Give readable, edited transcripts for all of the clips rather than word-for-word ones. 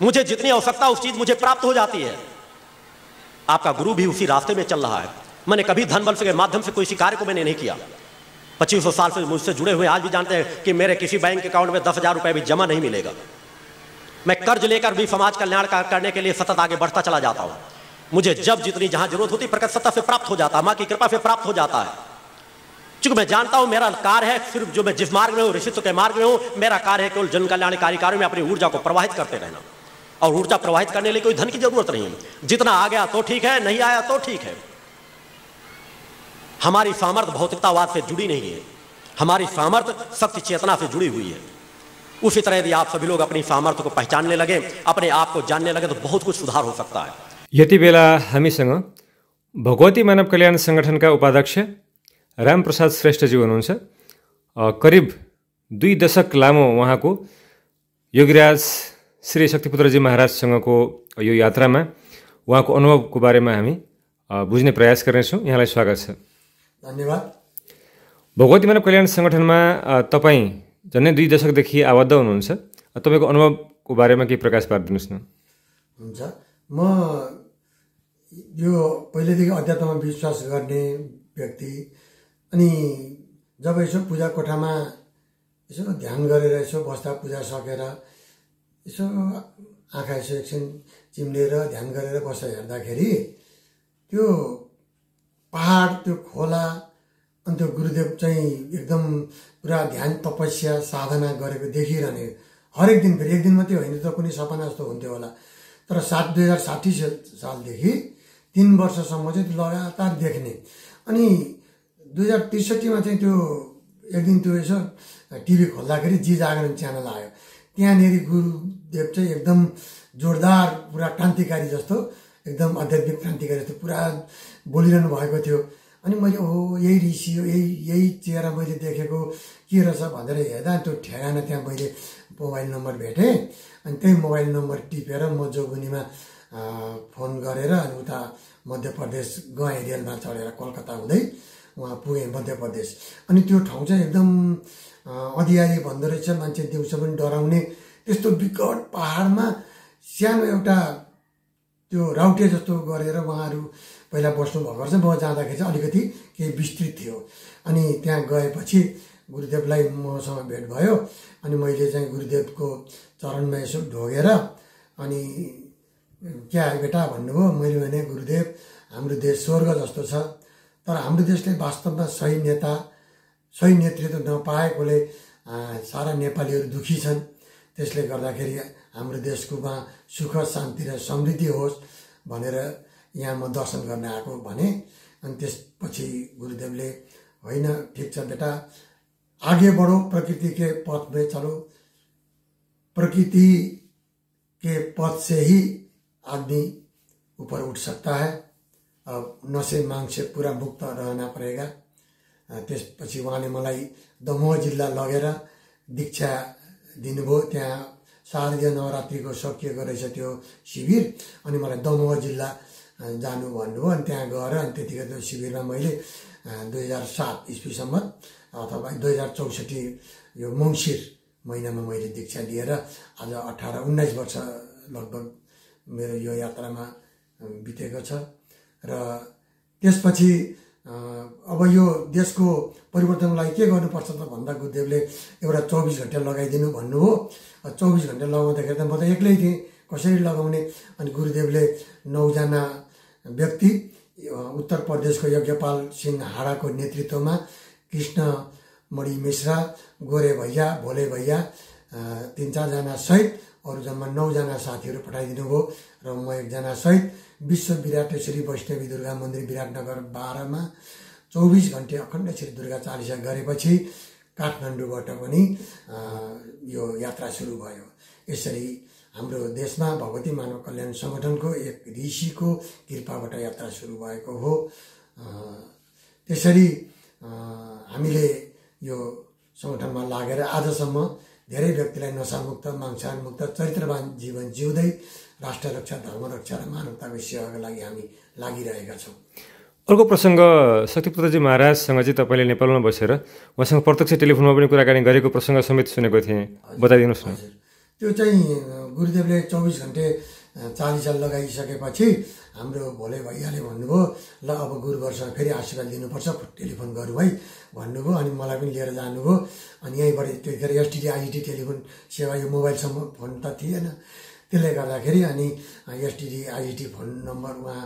मुझे जितनी आवश्यकता उस चीज मुझे प्राप्त हो जाती है। आपका गुरु भी उसी रास्ते में चल रहा है। मैंने कभी धन बल के माध्यम से कोई कार्य को मैंने नहीं किया। 2500 साल से मुझसे जुड़े हुए आज भी जानते हैं कि मेरे किसी बैंक अकाउंट में 10,000 रुपए भी जमा नहीं मिलेगा। मैं कर्ज लेकर भी समाज कल्याण करने के लिए सतत आगे बढ़ता चला जाता हूं। मुझे जब जितनी जहां जरूरत होती प्रकट सत्ता से प्राप्त हो जाता है, मां की कृपा से प्राप्त हो जाता है। क्योंकि मैं जानता हूं मेरा कार्य है सिर्फ जो मैं जिस मार्ग में हूं, ऋषित्व के मार्ग में हूं, मेरा कार्य है केवल जन कल्याणकारी कार्य में अपनी ऊर्जा को प्रवाहित करते रहना। और ऊर्जा प्रवाहित करने के लिए कोई धन की जरूरत नहीं है। जितना आ गया तो ठीक है, नहीं आया तो ठीक है। हमारी सामर्थ्य भौतिकतावाद से जुड़ी नहीं है, हमारी सामर्थ्य शक्ति चेतना से जुड़ी हुई है। उसी तरह यदि आप सभी लोग अपनी सामर्थ्य को पहचानने लगे, अपने आप को जानने लगे, तो बहुत कुछ सुधार हो सकता है। यति बेला हामीसँग भगवती मानव कल्याण संगठनका उपाध्यक्ष रामप्रसाद श्रेष्ठजी हुनुहुन्छ। करिब 2 दशक लामो उहाँको योगीराज श्री शक्तिपुत्रजी महाराजसँगको यो यात्रामा उहाँको अनुभवको बारेमा हामी बुझ्ने प्रयास गर्नेछौँ। यहाँलाई स्वागत छ। धन्यवाद। भगवती मानव कल्याण संगठनमा तपाईँ झन्डै 2 दशकदेखि आबद्ध हुनुहुन्छ। तपाईँको अनुभवको बारेमा केही प्रकाश पारिदिनुहोस् न। हुन्छ। म यो पहिलेदेखि अध्यात्ममा विश्वास गर्ने व्यक्ति, अनि जब यसो पूजा कोठामा यसो ध्यान गरेर यसो बस्दा, पूजा सकेर यसो आँखा यसो एकछिन चिम्लेर ध्यान गरेर बस्दा हेर्दाखेरि त्यो पहाड, त्यो खोला, अनि त्यो गुरुदेव चाहिँ एकदम पुरा ध्यान तपस्या साधना गरेको देखिरहने हरेक दिन। फेरि एक दिन मात्रै होइन त, कुनै सपना जस्तो हुन्थ्यो होला। तर 2060 सालदेखि 3 वर्षसम्म चाहिँ त्यो लगातार देख्ने। अनि 2063 मा चाहिँ त्यो एक दिन त्यो यसो टिभी खोल्दाखेरि जी जागरण च्यानल आयो। त्यहाँनिर गुरुदेव चाहिँ एकदम जोरदार पुरा क्रान्तिकारी जस्तो, एकदम आध्यात्मिक क्रान्तिकारी जस्तो पुरा बोलिरहनु भएको थियो। अनि मैले ओहो यही ऋषि हो, यही चेहरा मैले देखेको के रहेछ भनेर हेर्दा त्यो ठेगाना त्यहाँ मैले मोबाइल नम्बर भेटेँ। अनि त्यही मोबाइल नम्बर टिपेर म जोगुनीमा फोन गरेर अनि उता मध्य प्रदेश गएँ। रेलमा चढेर कलकत्ता हुँदै उहाँ पुगेँ मध्य प्रदेश। अनि त्यो ठाउँ चाहिँ एकदम अधियारी भन्दो रहेछ, मान्छे दिउँसो पनि डराउने त्यस्तो विकट पहाडमा सानो एउटा त्यो राउटे जस्तो गरेर उहाँहरू पहिला बस्नु भएको रहेछ। म जाँदाखेरि चाहिँ अलिकति केही विस्तृत थियो। अनि त्यहाँ गएपछि गुरुदेवलाई मसँग भेट भयो। अनि मैले चाहिँ गुरुदेवको चरणमा यसो ढोगेर अनि क्या बेटा भन्नुभयो। मैले भने गुरुदेव हाम्रो देश स्वर्ग जस्तो छ, तर हाम्रो देशले वास्तवमा सही नेता, सही नेतृत्व नपाएकोले सारा नेपालीहरू दुखी छन्। त्यसले गर्दाखेरि हाम्रो देशकोमा सुख शान्ति र समृद्धि होस् भनेर यहाँ म दर्शन गर्न आएको भने। अनि त्यसपछि गुरुदेवले होइन ठिक छ बेटा, आगे बढो, प्रकृति के पथ में चलो, प्रकृति के पथ से ही आदमी ऊपर उठ सकता है, अब नशे मांग से पूरा मुक्त रहना पड़ेगा। त्यसपछि उहाँले मलाई दमोह जिल्ला लगेर दीक्षा दिनुभयो। त्यहाँ शारदीय नवरात्रिको सकिएको रहेछ त्यो शिविर। अनि मलाई दमोह जिल्ला जानु भन्नुभयो। अनि त्यहाँ गएर अनि त्यतिकै त्यो शिविरमा मैले 2007 इस्वीसम्म अथवा 2064 यो मङ्सिर महिनामा मैले दीक्षा लिएर आज 18-19 वर्ष लगभग मेरो यो यात्रामा बितेको छ। र त्यसपछि अब यो देशको परिवर्तनको लागि के गर्नुपर्छ त भन्दा गुरुदेवले एउटा 24 घण्टा लगाइदिनु भन्नुभयो। 24 घण्टा लगाउँदाखेरि त म त एक्लै थिएँ, कसरी लगाउने। अनि गुरुदेवले 9 जना व्यक्ति उत्तर प्रदेशको यज्ञपाल सिंह हाडाको नेतृत्वमा कृष्ण मणि मिश्रा, गोरे भैया, भोले भैया, 3-4 जना सहित अरू जम्मा 9 जना साथीहरू पठाइदिनु भयो। र म 1 जना सहित विश्व विराटेश्वरी वैष्णवी दुर्गा मन्दिर विराटनगर 12 मा 24 घण्टे अखण्ड श्री दुर्गा चालिसा गरेपछि काठमाडौँबाट पनि यो यात्रा सुरु भयो। यसरी हाम्रो देशमा भगवती मानव कल्याण संगठनको एक ऋषिको कृपाबाट यात्रा सुरु भएको हो। त्यसरी हामीले यो संगठनमा लागेर आजसम्म धेरै व्यक्तिलाई नशामुक्त, मांसाहारमुक्त, चरित्रवान जीवन जिउँदै राष्ट्र रक्षा, धर्म रक्षा र मानवताको सेवाका लागि हामी लागिरहेका छौँ। अर्को प्रसङ्ग, शक्तिपुत्रजी महाराजसँग चाहिँ तपाईँले नेपालमा बसेर उहाँसँग प्रत्यक्ष टेलिफोनमा पनि कुराकानी गरेको प्रसङ्ग समेत सुनेको थिएँ, बताइदिनुहोस् न। त्यो चाहिँ गुरुदेवले 24 घन्टे 40 साल लगाइसकेपछि हाम्रो भोले भैयाले भन्नुभयो ल अब गुरुवरसँग फेरि आशीर्वाद लिनुपर्छ टेलिफोन गरौँ है भन्नुभयो अनि मलाई पनि लिएर जानुभयो अनि यहीँबाट त्यतिखेर एसटिडी आइटी टेलिफोन सेवा यो मोबाइलसम्म फोन त थिएन त्यसले गर्दाखेरि अनि एसटिडी आइटी फोन नम्बर उहाँ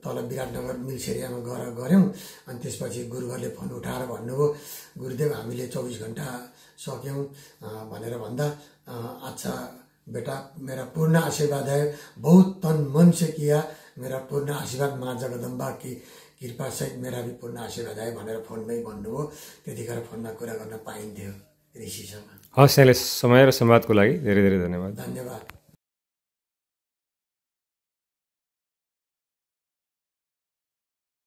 तल विराटनगर मिल्सेरियामा गएर गऱ्यौँ अनि त्यसपछि गुरुघरले फोन उठाएर भन्नुभयो गुरुदेव हामीले 24 घन्टा सक्यौँ भनेर भन्दा अच्छा बेटा मेरा पूर्ण आशीर्वाद है बहुत तन मन से किया मेरा पूर्ण आशीर्वाद माँ जगदम्बा की कृपा सहित मेरा भी पूर्ण आशीर्वाद है भनेर फोनमै भन्नुभयो त्यतिखेर फोनमा कुरा गर्न पाइन्थ्यो ऋषिसँग हस् यहाँले समय र संवादको लागि धेरै धेरै धन्यवाद धन्यवाद